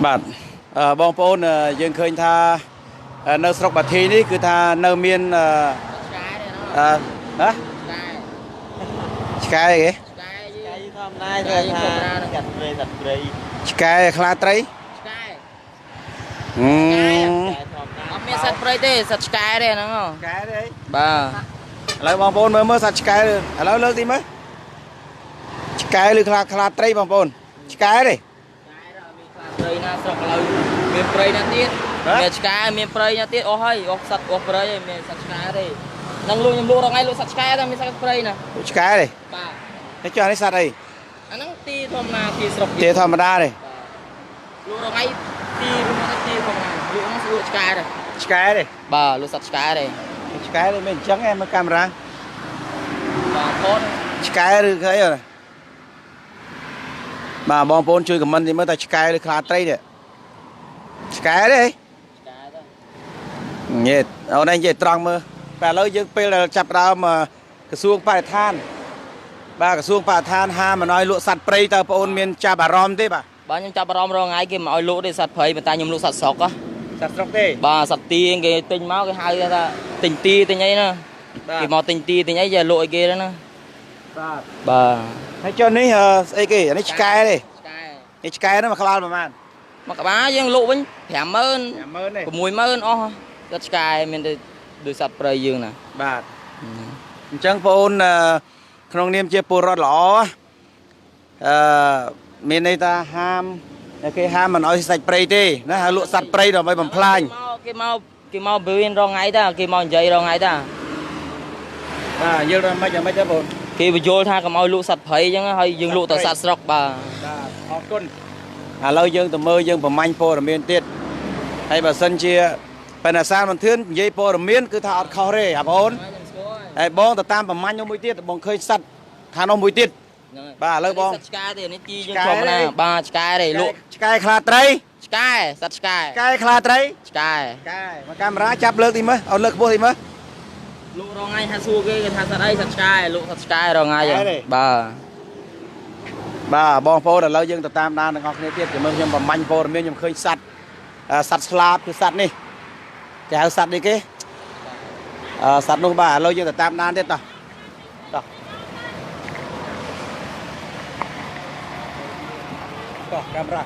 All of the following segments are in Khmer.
បាទបងប្អូនយើងឃើញថានៅស្រុកបាធីនេះគឺថានៅមានហ៎ឆ្កែគេឆ្កែធម្មតាគេថាកាត់ព្រៃសត្វព្រៃឆ្កែខ្លាត្រីឆ្កែអឺអត់មានសត្វព្រៃទេសត្វឆ្កែទេហ្នឹងឆ្កែទេបាទឥឡូវបងប្អូនមើលសត្វឆ្កែឥឡូវលើកទីមើលឆ្កែឬខ្លាត្រីបងប្អូនឆ្កែទេព្រៃណាស្រុកឥឡូវមានព្រៃណាទៀតមានឆ្កែមានព្រៃណាទៀតអស់ហើយអស់សត្វអស់ព្រៃហើយមានសត្វឆ្កែទេនឹងលក់ខ្ញុំលក់រងថ្ងៃលក់សត្វឆ្កែតែមានសត្វព្រៃណាឆ្កែទេបាទនេះចុះនេះសត្វអីអាហ្នឹងទីធម្មតាទីស្រុកទីធម្មតាទេលក់រងថ្ងៃទីធម្មតាលក់ហ្នឹងលក់ឆ្កែទេឆ្កែទេបាទលក់សត្វឆ្កែទេឆ្កែទេមិនអញ្ចឹងឯងមើលកាមេរ៉ាបាទផនឆ្កែឬអីបាទបងប្អូនជួយខមមិនទីមើលតើឆ្កែឬខ្លាត្រីនេះឆ្កែទេញ៉េតអូនឯងនិយាយត្រង់មើលតែឥឡូវយើងពេលដែលចាប់ដើមក្រសួងបរិស្ថានបាទក្រសួងបរិស្ថានហាមិនអោយលក់សត្វព្រៃតើបងប្អូនមានចាប់អារម្មណ៍ទេបាទខ្ញុំចាប់អារម្មណ៍រងថ្ងៃគេមិនអោយលក់ទេសត្វព្រៃប៉ុន្តែខ្ញុំលក់សត្វស្រុកសត្វស្រុកទេបាទសត្វទីគេទិញមកគេហៅថាទិញទីទិញអីណាគេមកទិញទីទិញអីយកលក់ឲ្យគេហ្នឹងណាបាទហើយចុះនេះស្អីគេអានេះឆ្កែទេនេះឆ្កែហ្នឹងមួយក្បាលប្រហែលមួយក្បាលយើងលក់វិញ50000 60000អស់ទៅឆ្កែមានតែដូចសត្វព្រៃយើងណាបាទអញ្ចឹងបងប្អូនក្នុងនាមជាពលរដ្ឋល្អមានន័យថាហាមគេហាមមិនអោយសាច់ព្រៃទេណាហើយលក់សត្វព្រៃដើម្បីបំផ្លាញគេមកវិញរងថ្ងៃតាគេមកនិយាយរងថ្ងៃតាបាទយើងរំមិនយ៉ាងម៉េចទេបងគេបញ្យល់ថាកុំឲ្យលក់សត្វព្រៃអញ្ចឹងហើយយើងលក់តែសត្វស្រុកបាទអរគុណឥឡូវយើងទៅមើលយើងប្រមាញ់ព័ត៌មានទៀតហើយបើសិនជាបណ្ណាសារមន្ទឿននិយាយព័ត៌មានគឺថាអត់ខុសទេបងប្អូនហើយបងទៅតាមប្រមាញ់នោះមួយទៀតបងឃើញសត្វថានោះមួយទៀតបាទឥឡូវបងសត្វឆ្កែទេនេះទីយើងធម្មតាបាទឆ្កែទេលក់ឆ្កែខ្លាត្រីឆ្កែសត្វឆ្កែឆ្កែខ្លាត្រីឆ្កែមកកាមេរ៉ាចាប់លើកទីមើលឲ្យលើកខ្ពស់ទីមើលលក់រងថ្ងៃថាសួរគេថាសត្វអីសត្វឆ្កែលក់សត្វឆ្កែរងថ្ងៃបាទបងប្អូនឥឡូវយើងទៅតាមដានទាំងអស់គ្នាទៀតមើលខ្ញុំបំបញ្ញព័ត៌មានខ្ញុំឃើញសត្វស្លាបគឺសត្វនេះគេហៅសត្វនេះគេសត្វនោះបាទឥឡូវយើងទៅតាមដានទៀតតោះកាមេរ៉ាត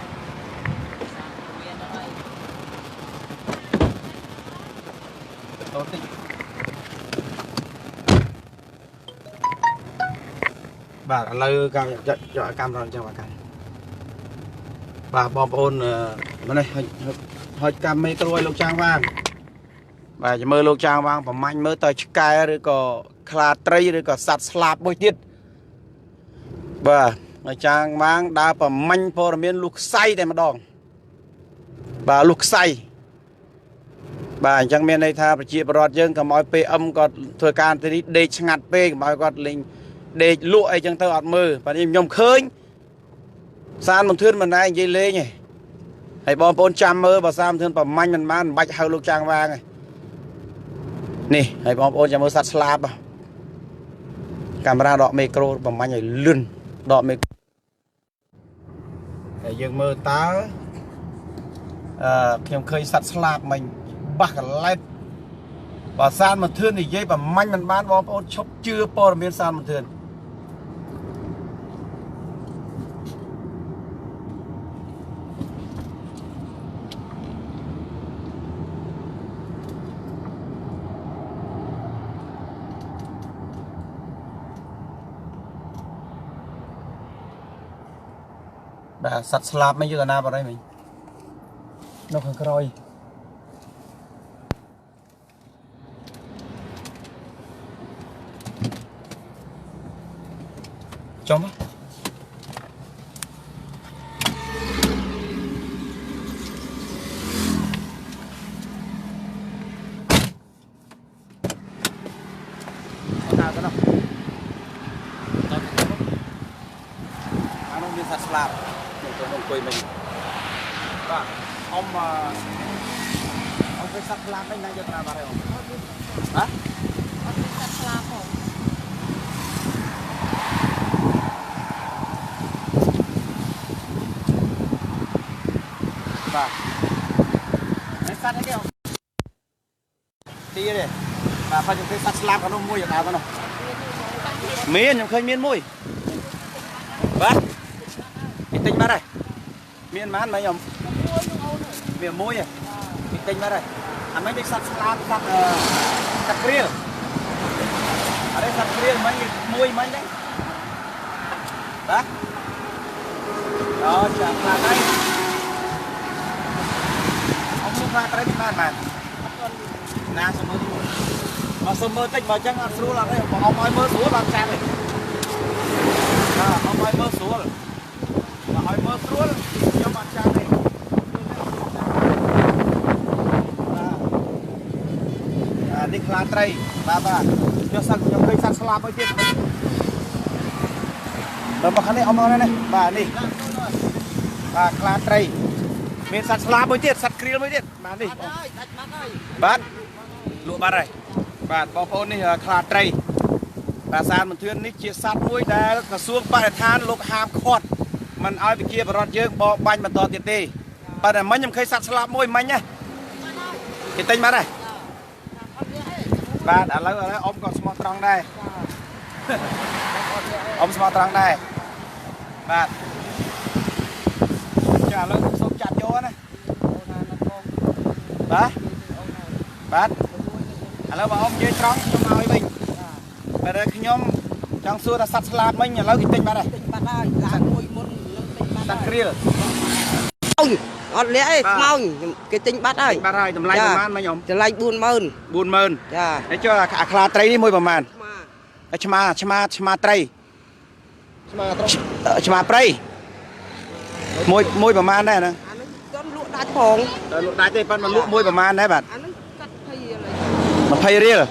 ោះតិចបាទឥឡូវកម្មយកកាមេរ៉ាអញ្ចឹងបាទបងប្អូនម្នេះហុចកម្មមេក្រួយលោកចាងវាងបាទចាំមើលលោកចាងវាងប្រមាញ់មើលតើឆ្កែឬក៏ខ្លាត្រីឬក៏សត្វស្លាបមួយទៀតបាទលោកចាងវាងដើរប្រមាញ់ព័ត៌មានលុះខ្សៃតែម្ដងបាទលុះខ្សៃបាទអញ្ចឹងមានន័យថាប្រជាពលរដ្ឋយើងកុំឲ្យ PM គាត់ធ្វើការទីនេះដេកឆ្ងាត់ពេកកុំឲ្យគាត់លេងដេកលក់អីចឹងទៅអត់មើលបាទខ្ញុំឃើញសារមន្ទឿនមិនណែនិយាយលេងទេហើយបងប្អូនចាំមើលបើសារមន្ទឿនប្រមាញ់មិនបានបាច់ហៅលោកចាងវាងទេនេះហើយបងប្អូនចាំមើលសត្វស្លាបកាមេរ៉ាដកមីក្រូប្រមាញ់ឲ្យលឿនដកមីហើយយើងមើលតើខ្ញុំឃើញសត្វស្លាបមិញបាសកឡែតបើសារមន្ទឿននិយាយប្រមាញ់មិនបានបងប្អូនឈប់ជឿព័ត៌មានសារមន្ទឿនបាទសត្វស្លាបមិនយកតាណាបាត់ហើយមិញនៅខាងក្រោយចំអានោះមានសត្វស្លាបខ្ញុំអង្គុយមិញបាទអ៊ំឃើញសត្វស្លាបនេះណាយកតាមបាត់ហើយអ៊ំហ៎អត់មានសត្វស្លាបផង បាទនេះសัตว์នេះទីនេះបាទបើខ្ញុំឃើញសัตว์ស្លាប់ក៏នោះមួយយ៉ាងណាទៅនោះមានខ្ញុំឃើញមានមួយបាទទីទិញបាត់ហើយមានប៉ុន្មានខ្ញុំមានមួយឯងទីទិញបាត់ហើយអាមិនដូចសัตว์ស្លាប់សัตว์ក្រៀលអរិសត្វក្រៀលមិញមួយមិញហ្នឹងបាទដល់ចាំខ្លាត្រីអ៊ំខ្លាត្រីបានណាសុំមើលមកសុំមើលតិចបើអញ្ចឹងអត់ស្រួលអត់ទេបងអ៊ំឲ្យមើលស្រួលបានចាំទេអ៊ំឲ្យមើលស្រួលបើឲ្យមើលស្រួលខ្ញុំអត់ចាំទេនេះខ្លាត្រីបាទខ្ញុំសឹកខ្ញុំឃើញសត្វស្លាប់អីទៀតដល់មកខាងនេះអ៊ំមកនេះបាទនេះបាទខ្លាត្រីមានសត្វស្លាប់មួយទៀតសត្វក្រៀលមួយទៀតបាទនេះបាទលក់បាត់ហើយបាទបងប្អូននេះខ្លាត្រីប្រាសាទមន្ទឿននេះជាសត្វមួយដែលក្រសួងបរិស្ថានលោកហាមឃាត់មិនឲ្យប្រជាពលរដ្ឋយើងបរបាញ់បន្តទៀតទេប៉ុន្តែមិញខ្ញុំឃើញសត្វស្លាប់មួយមិញណាគេទិញបាត់ហើយបាទឥឡូវអ៊ំក៏ស្មោះត្រង់ដែរអ៊ំស្មោះត្រង់ដែរបាទចាឥឡូវខ្ញុំសូមចាត់យកណាបាទឥឡូវបើអ៊ំនិយាយត្រង់ខ្ញុំឲ្យវិញបើតែខ្ញុំចង់សួរថាសត្វស្លាប់មិញឥឡូវគេទិញបាត់ហើយទិញបាត់ហើយឡានមួយមុននឹងទិញបាត់សត្វក្រៀលអត់លាក់ទេស្មោញគេទិញបាត់ហើយតម្លៃប្រហែលមិញអ៊ំតម្លៃ40000ចាហើយចុះអាខ្លាត្រីនេះមួយប្រហែលឆ្មាត្រីឆ្មាព្រៃមួយប្រហែលដែរណាអានេះគាត់លក់ដាច់ផង លក់ដាច់ទេប៉ុន្តែលក់មួយប្រហែលដែរបាទអានេះកាត់20រៀល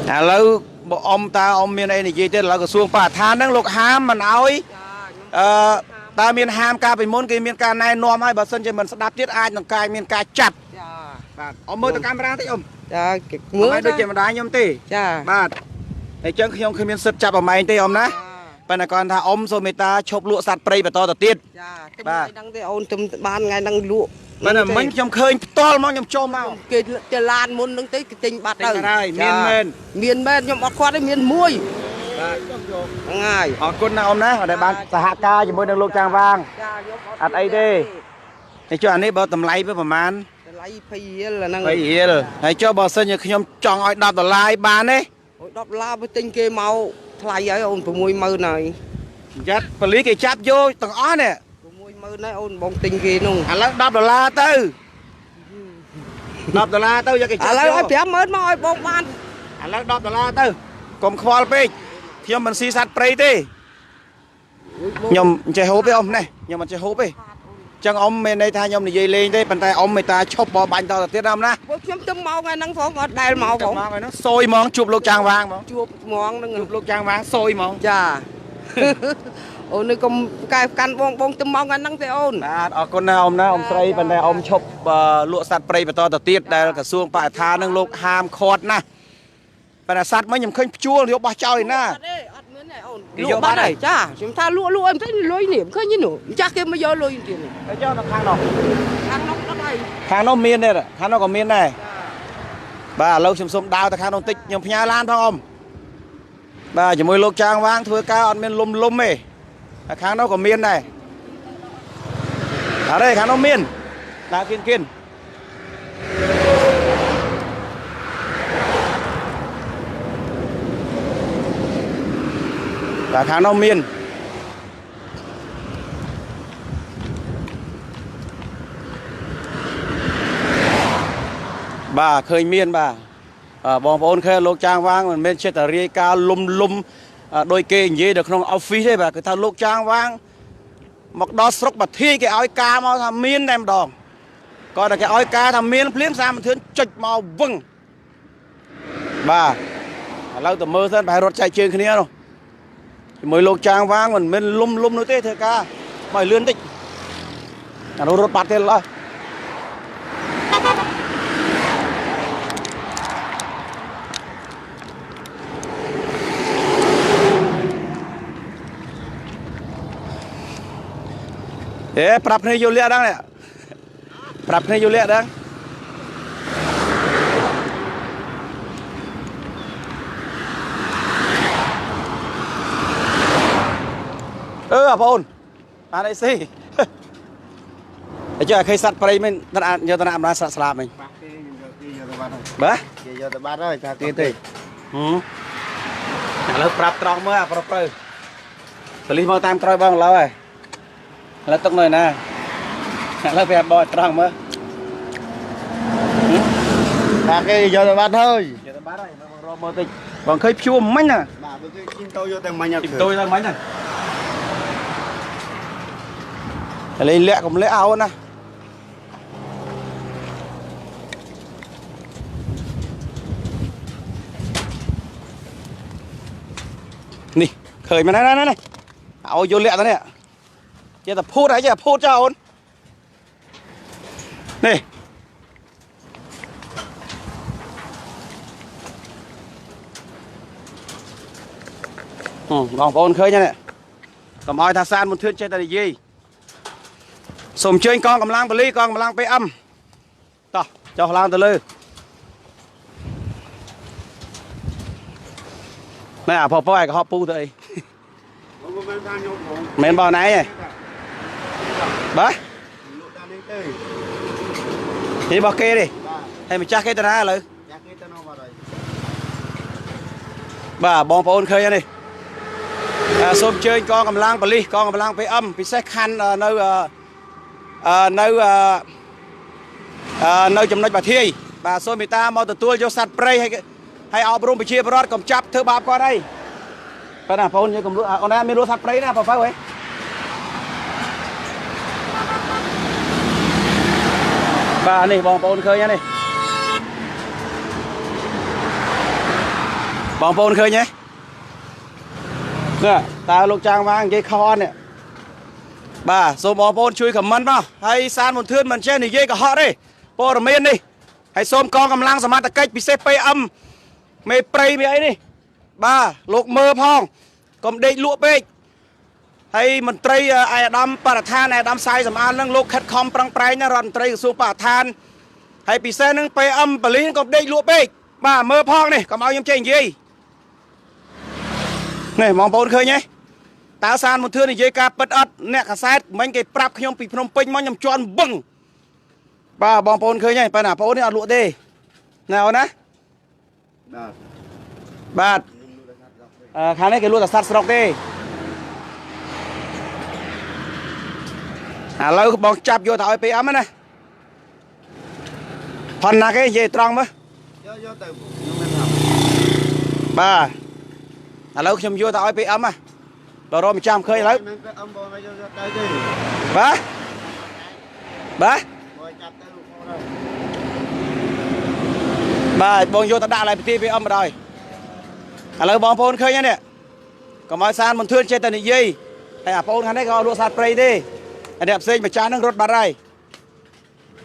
ឥឡូវបើអ៊ំតើអ៊ំមានអីនិយាយទៀតឥឡូវក្រសួងបរិស្ថានហ្នឹងលោកហាមមិនអោយតើមានហាមការពីមុនគេមានការណែនាំឲ្យបើសិនជាមិនស្ដាប់ទៀតអាចនឹងមានការចាប់ចាបាទអ៊ំមើលទៅកាមេរ៉ាតិចអ៊ំចាមើលដូចជាម្ដាយខ្ញុំទេចាបាទអញ្ចឹងខ្ញុំគ្មានសិទ្ធិចាប់អមែងទេអ៊ំណាប៉ុន្តែគាត់ថាអ៊ំសូមមេត្តាឈប់លក់សត្វព្រៃបន្តទៅទៀតចាបាទហ្នឹងទេអូនទំបានថ្ងៃហ្នឹងលក់ប៉ុន្តែមិញខ្ញុំឃើញផ្ទាល់មកខ្ញុំចូលមកគេទៅឡានមុនហ្នឹងទៅគេទិញបាត់ទៅមានមែនខ្ញុំអត់គាត់ទេមានមួយបាទខ្ញុំយកហ្នឹងហើយអរគុណណាអ៊ំណាដែលបានសហការជាមួយនឹងលោកចាងវាងអត់អីទេហើយចុះអានេះបើតម្លៃវាប្រហែលតម្លៃ20រៀលអាហ្នឹង20រៀលហើយចុះបើសិនជាខ្ញុំចង់ឲ្យ$10បានទេ$10ទៅទិញគេមកថ្លៃហើយអូន60000ហើយយ៉ាត់ប៉ូលីសគេចាប់យកទាំងអស់នេះ60000ហើយអូនបងទិញគេនោះឥឡូវ$10ទៅ$10ទៅយកគេចាប់ឥឡូវឲ្យ50000មកឲ្យបងបានឥឡូវ$10ទៅកុំខ្វល់ពេកខ្ញុំមិនស៊ីសត្វព្រៃទេខ្ញុំចេះហូបទេអ៊ំនេះខ្ញុំមិនចេះហូបទេចឹងអ៊ំមានន័យថាខ្ញុំនិយាយលេងទេប៉ុន្តែអ៊ំមេតាឈប់បបាញ់តទៅទៀតអ៊ំណាខ្ញុំទៅមកថ្ងៃហ្នឹងផងអត់ដែលមកផងមកថ្ងៃហ្នឹងសួយហ្មងជួបលោកចាងវាងហ្មងជួបហ្មងហ្នឹងជួបលោកចាងវាងសួយហ្មងចាអូននេះកុំកែកាន់បងទៅមកថ្ងៃហ្នឹងទេអូនបាទអរគុណណាអ៊ំណាអ៊ំស្រីប៉ុន្តែអ៊ំឈប់លក់សត្វព្រៃបន្តទៅទៀតដែលក្រសួងបរិស្ថាននឹងលោកហាមឃាត់ណាប៉ុន្តែសត្វមិញខ្ញុំឃើញព្យួរយកបោះចោលឯណាអត់មានទេអូនលក់បាត់ហើយចាខ្ញុំថាលក់អីទៅលុយនេះឃើញនេះនោះចាស់គេមកយកលុយទៀតនេះហើយចុះនៅខាងនោះអត់ហើយខាងនោះមានទេខាងនោះក៏មានដែរបាទឥឡូវខ្ញុំសុំដើរទៅខាងនោះតិចខ្ញុំផ្ញើឡានផងអ៊ំបាទជាមួយលោកចាងវាងធ្វើការអត់មានលុំទេខាងនោះក៏មានដែរអរេខាងនោះមានដើរគៀនតែខាងនោះមានបាទឃើញមានបាទបងប្អូនឃើញលោកចាងវាងមិនមែនចិត្តតែរាយការលុំដោយគេនិយាយនៅក្នុង office ទេបាទគឺថាលោកចាងវាងមកដល់ស្រុកបាធីគេឲ្យការមកថាមានតែម្ដងគាត់តែគេឲ្យការថាមានភ្លាមសាមធឿនចុចមកវឹងបាទឥឡូវទៅមើលសិនបែររត់ចែកជើងគ្នានោះជាមួយលោកចាងវាងមិនមែនលុំនោះទេធ្វើការមកលឿនតិចអានោះរត់បាត់ទេឡើយ ប្រាប់គ្នាយល់លាក់ដល់នេះប្រាប់គ្នាយល់លាក់ដល់បងប្អូនបានអីស៊ីអញ្ចឹងឃើញសត្វព្រៃមិនយកទៅណាអំណាចសត្វស្លាប់មិញបាទគេយកទៅបាត់ហើយបាទគេយកទៅបាត់ហើយថាគេទេឥឡូវប្រាប់ត្រង់មើលអាប្រុសទៅប៉ូលីសមកតាមក្រោយបងឥឡូវហើយឥឡូវទុកនៅណាឥឡូវប្រាប់បងត្រង់មើលថាគេយកទៅបាត់ហើយយកទៅបាត់ហើយបងរកមើលតិចបងឃើញភ្ជួរមិញណាបាទបើគេជិះតូយកតែមិញអត់ឃើញតូទៅមិញណាលេងលាក់កុំលាក់អោណានេះឃើញមែនណាឲ្យយកលាក់ទៅនេះចេះតែភូតហើយចេះតែភូតចោលអូននេះបងប្អូនឃើញទេកុំឲ្យថាសានមុនធឿនចេះតែនិយាយសូមអញ្ជើញកងកម្លាំងប៉ូលីសកងកម្លាំង PM តោះចុះឡើងទៅលើណែអាប៉ប៉ឯកហបពូទៅអីមិនបងណៃទេបាទនេះបោះគេទេហើយម្ចាស់គេទៅណាឥឡូវចាស់គេទៅនៅបាត់ហើយបាទបងប្អូនឃើញហើយនេះសូមអញ្ជើញកងកម្លាំងប៉ូលីសកងកម្លាំង PM ពិសេសខណ្ឌនៅចំណុចបាធាយបាទសូមមេត្តាមកទទួលយកសត្វព្រៃហើយអប់រំប្រជាពលរដ្ឋកុំចាប់ធ្វើបាបគាត់អីប៉ុន្តែបងប្អូនយើងកុំលក់អូនណាមានលក់សត្វព្រៃណាបងប្អូនហ៎បាទនេះបងប្អូនឃើញនេះបងប្អូនឃើញទេនេះតើលោកចាងវាងនិយាយខុសអត់នេះបាទសូមបងប្អូនជួយខមមិនមកហើយសានមុនធឿនមិនចេះនិយាយកុហកទេព័ត៌មាននេះហើយសូមកងកម្លាំងសមត្ថកិច្ចពិសេស PM មេព្រៃមេអីនេះបាទលោកមើលផងកុំដេកលក់ពេកហើយមន្ត្រីអាយដាមបរិស្ថានអាយដាមសាយសម្អាតនឹងលោកខិតខំប្រឹងប្រែងណារដ្ឋមន្ត្រីក្រសួងបរិស្ថានហើយពិសេសនឹង PM បលីនកុំដេកលក់ពេកបាទមើលផងនេះកុំឲ្យខ្ញុំចេះនិយាយនេះបងប្អូនឃើញទេតើសានមុនធឿននិយាយការពិតអត់អ្នកកាសែតមិញគេប្រាប់ខ្ញុំពីភ្នំពេញមកខ្ញុំជន់បឹងបាទបងប្អូនឃើញទេប៉ុន្តែបងប្អូននេះអត់លក់ទេណាអូនណាបាទខាងនេះគេលក់តែសត្វស្រុកទេឥឡូវបងចាប់យកទៅឲ្យ PM ណាផនណាគេនិយាយត្រង់មើលយកទៅខ្ញុំមិនថាបាទឥឡូវខ្ញុំយកទៅឲ្យ PM ណាដល់រមចាំឃើញឥឡូវមិន PM បងឲ្យយកទៅទេបាទបងចាប់ទៅលោកផងបាទបងយកទៅដាក់lạiប្រទី PM បណ្ដោយឥឡូវបងប្អូនឃើញហ្នឹងកុំឲ្យសានមន្ទឿនចេះតែនិយាយហើយអាបងប្អូនខាងនេះក៏លក់សត្វព្រៃទេអ្នកផ្សេងម្ចាស់នឹងរត់បាត់ហើយ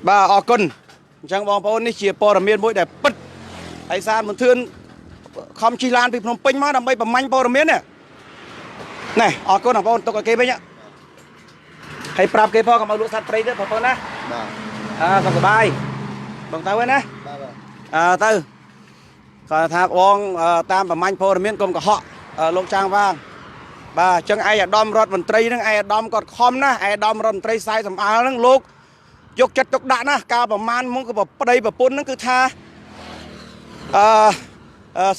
បាទអរគុណអញ្ចឹងបងប្អូននេះជាព័ត៌មានមួយដែលពិតហើយសានមន្ទឿនខំជិះឡានពីភ្នំពេញមកដើម្បីប្រមាញ់ព័ត៌មាននេះណែអរគុណបងប្អូនទុកឲ្យគេវិញហើយប្រាប់គេផងកុំឲ្យលក់សត្វព្រៃទេបងប្អូនណាបាទសុខសប្បាយបងទៅហើយណាបាទទៅគាត់ថាបងតាមប្រមាញ់ព័ត៌មានកុំកុហកលោកចាងវាងបាទអញ្ចឹងឯកឧត្តមរដ្ឋមន្ត្រីហ្នឹងឯកឧត្តមគាត់ខំណាឯកឧត្តមរដ្ឋមន្ត្រីសាយសម្អាលហ្នឹងលោកយកចិត្តទុកដាក់ណាកាលប្រមាណមុនគឺប្តីប្រពន្ធហ្នឹងគឺថា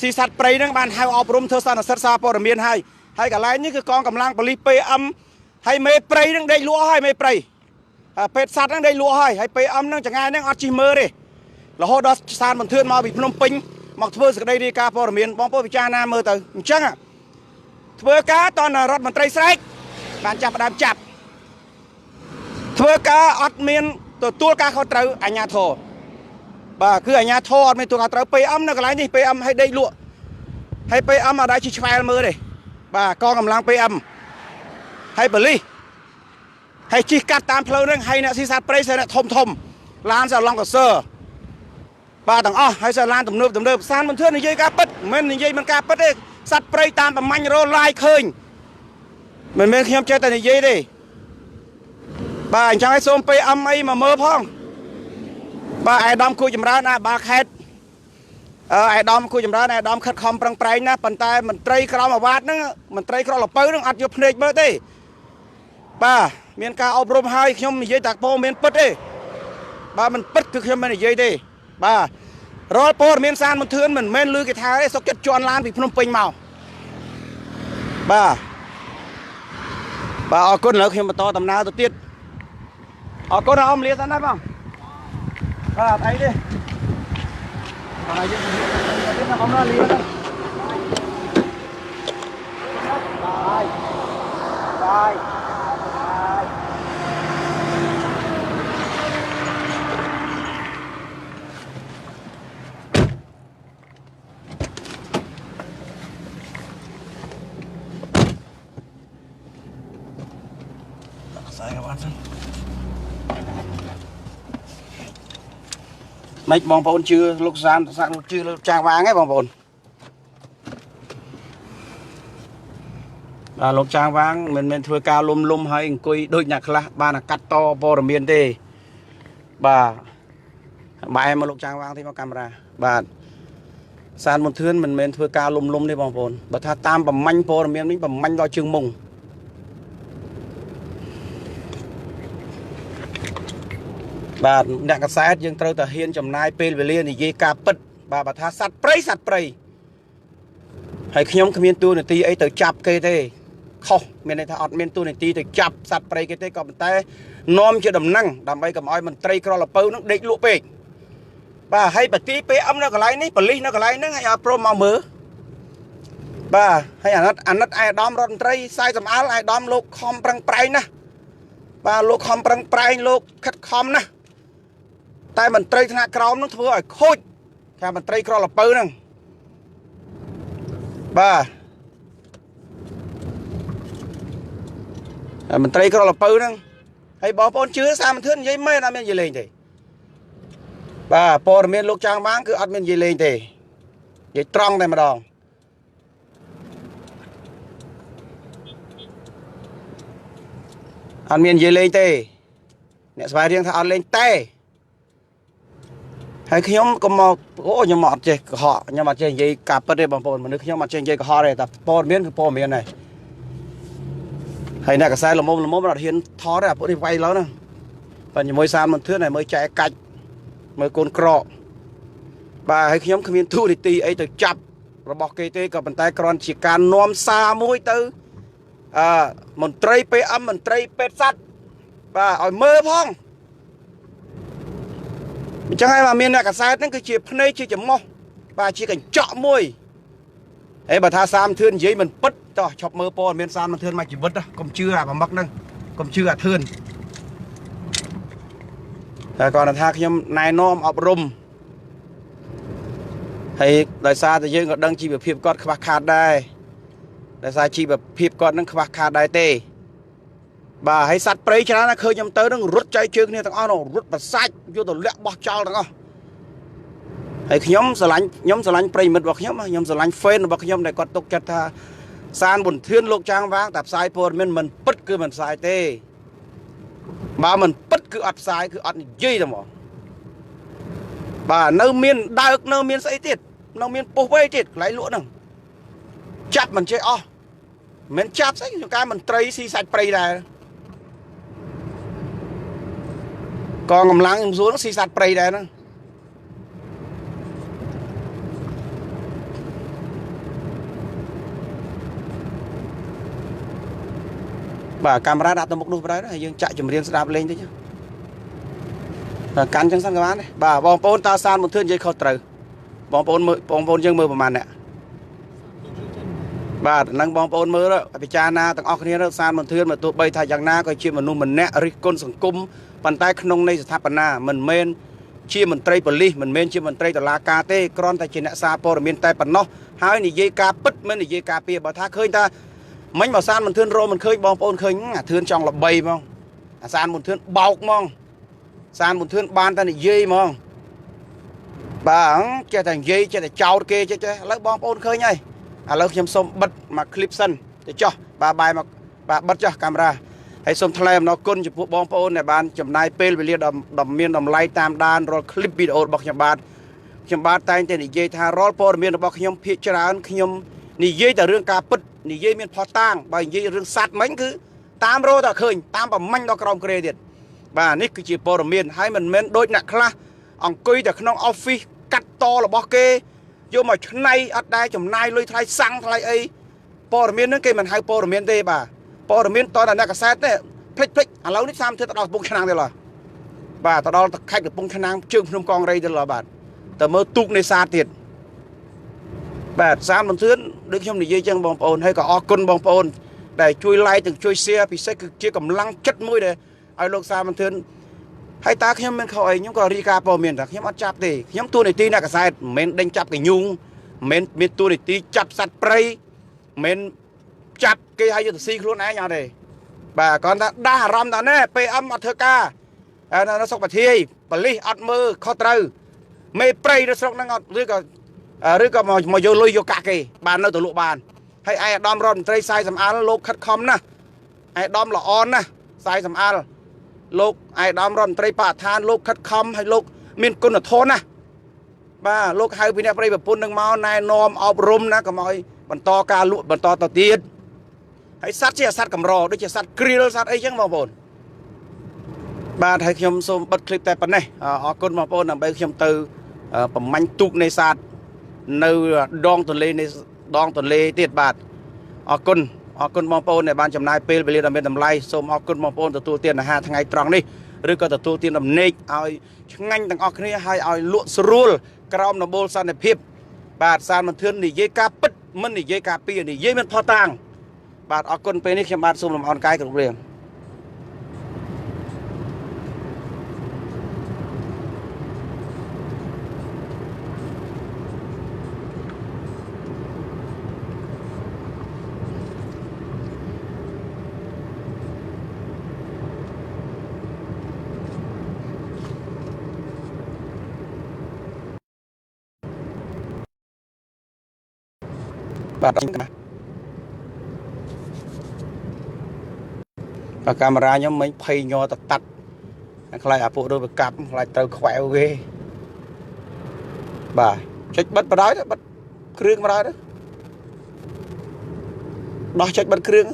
ស៊ីសัตว์ព្រៃហ្នឹងបានហៅអប់រំធ្វើសន្និសីទសារព័ត៌មានហើយកន្លែងនេះគឺកងកម្លាំងប៉ូលីស PM ហើយមេព្រៃហ្នឹងដេកលក់ហើយមេព្រៃពេទ្យសัตว์ហ្នឹងដេកលក់ហើយ PM ហ្នឹងចង្អាយហ្នឹងអត់ជិះមើលទេរហូតដល់សានមន្ទឿនមកពីភ្នំពេញមកធ្វើសេចក្តីរាយការណ៍ព័ត៌មានបងប្អូនពិចារណាមើលទៅអញ្ចឹងធ្វើការតនរដ្ឋមន្ត្រីស្រែកបានចាប់ផ្ដើមចាប់ធ្វើការអត់មានទទួលការខុសត្រូវអាជ្ញាធរបាទគឺអាជ្ញាធរអត់មានទទួលខុសត្រូវ PM នៅកន្លែងនេះ PM ឲ្យដេកលក់ហើយ PM អត់ដែរជិះឆ្វែលមើលទេបាទកងកម្លាំង PM ហើយប៉ូលីសហើយជិះកាត់តាមផ្លូវហ្នឹងហើយអ្នកស៊ីសត្វព្រៃស្អីអ្នកធំឡានសាឡុងកសើបាទទាំងអស់ហើយសាឡានទំនើបសានមន្ទឿននិយាយការពិតមិននិយាយមិនការពិតទេសត្វព្រៃតាមប្រមាញ់រោឡាយឃើញមិនមែនខ្ញុំចេះតែនិយាយទេ bà anh chẳng ai xôm pe âm ấy mà mơ phong bà ai đom khui chùm ra nè bà khét ai đom khui chùm ra nè đom khét khom prang pray nè bàn tay mình tray cào mà vát nó mình tray cào là pớ nó ăn vô phê mơ đi bà miền ca ốp rôm hai nhom dây tạc po miền pất đi bà mình pất cứ nhom mình dây đi bà rồi po miền san mình thương mình men lư cái thái đấy sọc chất tròn lan bị phun pin màu bà ở con lớn khi mà to tầm nào tôi tiết ở con nào ông liệt ra đây không bà thấy đi bà chứ biết là ông ra liệt đây đây mấy bong bồn chưa lúc gian chưa lúc trang vàng ấy bong bồn lúc trang vàng mình thưa cao lum hay coi đôi nhạc là ba là cắt to bò miền tây bà em mà lúc trang vàng thì có camera bà san một thươn mình thưa cao lum đi bong bồn bà tha tam bầm manh bò miền mình bầm manh do trường mùng bà đặt cái xe dương trâu tờ hiên chầm nai pê về liên thì dây cà bứt bà tha sạt prey hay khi nhóm miền tu này ti ấy tới chập cây thế không miền này thà miền tu này ti tới chập sạt prey cái thế còn tay nom chưa đầm năng đầm bay cầm oi mình tray cro là pâu nó định lụa pê bà hay bà tí pê âm nó cái lấy ní bà ly nó cái lấy nó hay pro màu mỡ bà hay anh nó ai đom ròn tray sai tầm áo ai đom lô khom prang prey nè bà lô khom prang prey lô khát khom nè tại mình tray thằng cào nó thưa ở khôi theo mình tray cào là pơ nè bà mình tray cào là pơ nè hay bỏ con chứa sao mình thưa giấy mấy năm gì lên thì bà bỏ miền lúc trang bán cứ ăn miền gì lên thì vậy trăng này mà đòn ăn miền gì lên thì nè vài riêng thà ăn lên tê hay khi nhóm có một gỗ nhóm mọt chơi họ nhóm mặt chơi dây cặp ở đây bằng bồn mà nước nhóm mặt chơi dây của họ này tập po miếng này hay là cái sai là mông là hiến thó đấy bữa đi vay lớn nè và những môi san một thứ này mới chạy cạch mới côn cọ và hay khi nhóm không thu thì tì ấy từ chập rồi bọc cây tê cả bàn tay còn chỉ cần nom xa mũi tư mình tray pe âm mình tray pe sắt và ở mơ phong chẳng hay mà miền này cả sai nó cứ chỉ phơi chỉ chấm mò và chỉ cần chọn môi ấy bà tha sam thươn giấy mình bứt cho chọc mơ po miền sam mình thươn mà chỉ bứt đó còn chưa mà mắc nâng còn chưa thươn còn là tha khi này nom ọp rum hay đại sa thì dương còn đang chỉแบบ phim con khạc đây đại sa chỉแบบ phim con đang khạc đây tê bà hay sắt prey cho nó khơi nhầm tới nó rút trái chương này thằng nó rút và sạch vô tụi lẹ bọc trao thằng hay nhóm sờ lạnh prey mật bọc nhóm sờ lạnh phên bọc nhóm này còn tục chặt san buồn thiên lục trang vàng tập sai phồn mình bất cứ mình sai tê bà mình bất cứ ắt sai cứ ắt gì đâu mà bà nâu miên đa ức nâu miên say tiệt nâu miên bố vây tiệt lấy lụa nè chặt mình chơi mình chặt sách cái mình tray xi sạch prey này còn ngầm lắng ngầm xuống nó xì sạch prey đây nó bà camera đặt tầm một đôi đấy dương chạy chùm riêng sẽ đạp lên thế chứ cắn chân săn các bạn đấy bà bong bồn ta san một thước dây khâu từ bong bồn dương mưa vào màn nè bà năng bong bồn mưa đó bị cha na tầng óc đó san một thước mà tụi bay thay giang na coi chuyện mà nu mình nè ricon sòng cung bàn tay không này tháp na mình men chia mình tray poli mình men chia mình tray từ la cà tê con tay trên nạ sa po miền tây bản nó hai này dây cà pít men này dây cà pia bà tha khơi ta mấy mà san mình thương rô mình khơi bong bồn khơi thương trong là bay mong san một thương bọc mong san một thương ban ta này dây mong bà che thành dây che thành trâu kia che lấy bong bồn khơi nhai lấy nhầm xôm bật mà clip sân để cho bà bài mà bà bật cho camera ហើយសូមថ្លែងអំណរគុណចំពោះបងប្អូនដែលបានចំណាយពេលវេលាដ៏មានតម្លៃតាមដានរាល់คลิปវីដេអូរបស់ខ្ញុំបាទតែងតែនិយាយថារាល់ព័ត៌មានរបស់ខ្ញុំភាគច្រើនខ្ញុំនិយាយតែរឿងការពិតនិយាយមានផុសតាងបើនិយាយរឿងសัตว์មិញគឺតាមរោតែឃើញតាមប្រមាញ់ដល់ក្រោមក្រេទៀតបាទនេះគឺជាព័ត៌មានហើយមិនមែនដូចអ្នកខ្លះអង្គុយតែក្នុង office កាត់តរបស់គេយកមកឆ្នៃអត់ដែរចំណាយលុយថ្លៃសាំងថ្លៃអីព័ត៌មានហ្នឹងគេមិនហៅព័ត៌មានទេបាទព័ត៌មានតតែអ្នកកសែតទេភ្លេចឥឡូវនេះ30ទៅដល់កំពង់ឆ្នាំងទេឡើយបាទទៅដល់ខេត្តកំពង់ឆ្នាំងជើងភ្នំកងរៃទេឡើយបាទទៅមើលទូកនេសាទទៀតបាទសាមមិនធឿនដូចខ្ញុំនិយាយចឹងបងប្អូនហើយក៏អរគុណបងប្អូនដែលជួយ like និងជួយ share ពិសេសគឺជាកម្លាំងចិត្តមួយដែលឲ្យលោកសាមមិនធឿនហើយតើខ្ញុំមានខុសអីខ្ញុំក៏រីកាព័ត៌មានថាខ្ញុំអត់ចាប់ទេខ្ញុំតួនាទីអ្នកកសែតមិនមែនដេញចាប់កញ្ញូងមិនមែនមានតួនាទីចាប់សត្វព្រៃមិនមែនចាប់គេឲ្យយកទៅស៊ីខ្លួនឯងអត់ទេបាទគាត់ថាដាស់អារម្មណ៍ថាណែ PM អត់ធ្វើការនៅសុខវិធីប៉ូលីសអត់មើលខុសត្រូវមេព្រៃនៅស្រុកហ្នឹងអត់ឬក៏មកយកលុយយកកាក់គេបាននៅទៅលក់បានហើយឯអាដាមរដ្ឋមន្ត្រីសាយសំអាលលោកខិតខំណាស់ឯអាដាមល្អណាស់សាយសំអាលលោកឯអាដាមរដ្ឋមន្ត្រីបរិស្ថានលោកខិតខំហើយលោកមានគុណធម៌ណាស់បាទលោកហៅពីអ្នកប្រៃប្រពន្ធនឹងមកណែនាំអប់រំណាកុំឲ្យបន្តការលក់បន្តទៅទៀតហើយសត្វជាសត្វកម្រដូចជាសត្វគ្រីលសត្វអីចឹងបងប្អូនបាទហើយខ្ញុំសូមបិទคลิปតែប៉ុណ្ណេះអរគុណបងប្អូនដើម្បីខ្ញុំទៅប្រមាញ់ទូកនេសាទនៅដងទន្លេទៀតបាទអរគុណបងប្អូនដែលបានចំណាយពេលវេលាដ៏មានតម្លៃសូមអរគុណបងប្អូនទទួលទានអាហារថ្ងៃត្រង់នេះឬក៏ទទួលទានដំណេកឲ្យឆ្ងាញ់ទាំងអស់គ្នាហើយឲ្យលក់ស្រួលក្រោមដំបូលសន្តិភាពបាទសានមិនធឿននិយាយការពិតមិននិយាយការពីនិយាយមិនផុសតាងបាទអរគុណពេលនេះខ្ញុំបាទសូមលំអរកាយគ្រប់រឿងបាទកាមេរ៉ាខ្ញុំមិញភ័យញ័រតតាត់ខ្លាចអាពួកដូចប្រកាប់ខ្លាចត្រូវខ្វែវគេបាទចុចបិទបដ ாய் បិទគ្រឿងបដ ாய் ដោះចុចបិទគ្រឿង